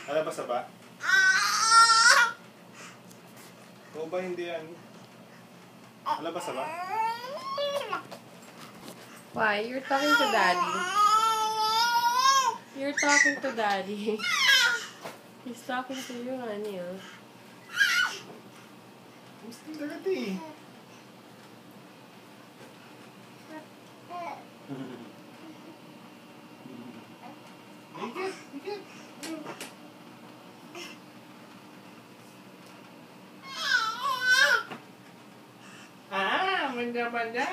Alabasa ba? Oo ba hindi yan? Alabasa ba? Why? You're talking to daddy. You're talking to daddy. He's talking to you, honey. Gusto dirty. Higit, higit. Manja-manja.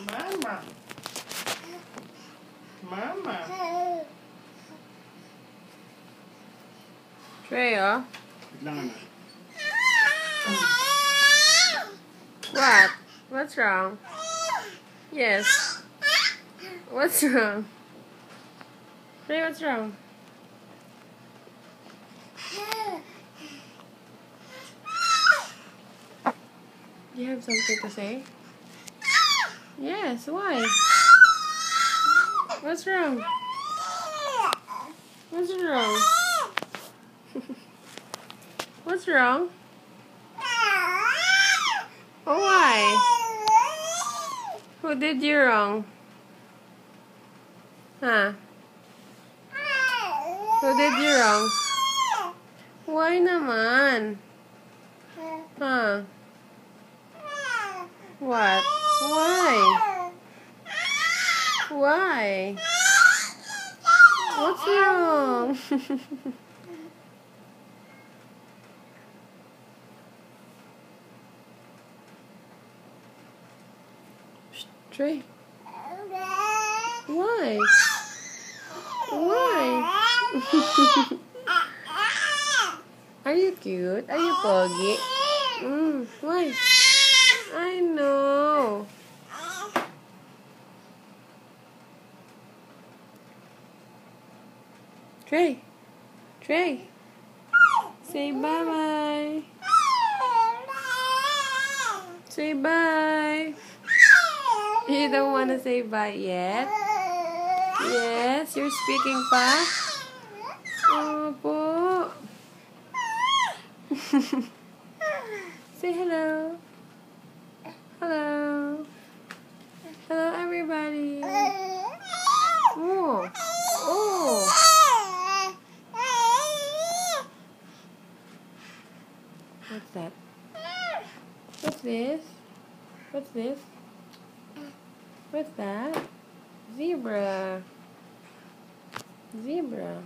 Mama. Mama. Trey, oh? Lang na. What? What's wrong? Yes. What's wrong? Trey, what's wrong? Do you have something to say? Yes, why? What's wrong? What's wrong? What's wrong? Oh, why? Who did you wrong? Huh? Who did you wrong? Why naman? Huh? What? Why? Why? What's wrong? Trey. Why? Why? Are you cute? Are you poggy? Why? I know. Trey. Trey. Say bye-bye. Say bye. You don't want to say bye yet? Yes, you're speaking pa? Opo. Say hello. Hello. Hello, everybody. Oh. Oh. What's that? What's this? What's this? What's that? Zebra. Zebra.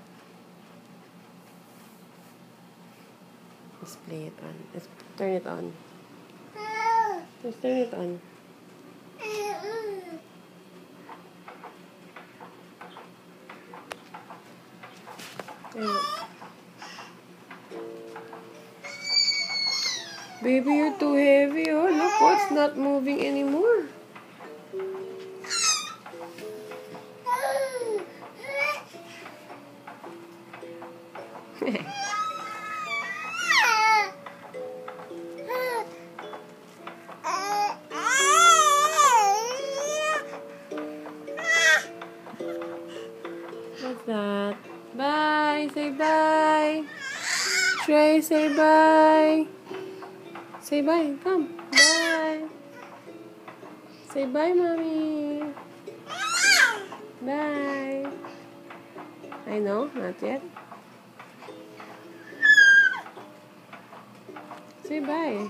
Let's play it on. Let's turn it on. Let's turn it on. Baby, you're too heavy. Oh, look, what's not moving anymore? What's that? Bye. Say bye. Trey, say bye. Say bye. Come. Bye. Say bye, mommy. Bye. I know, not yet. Say bye.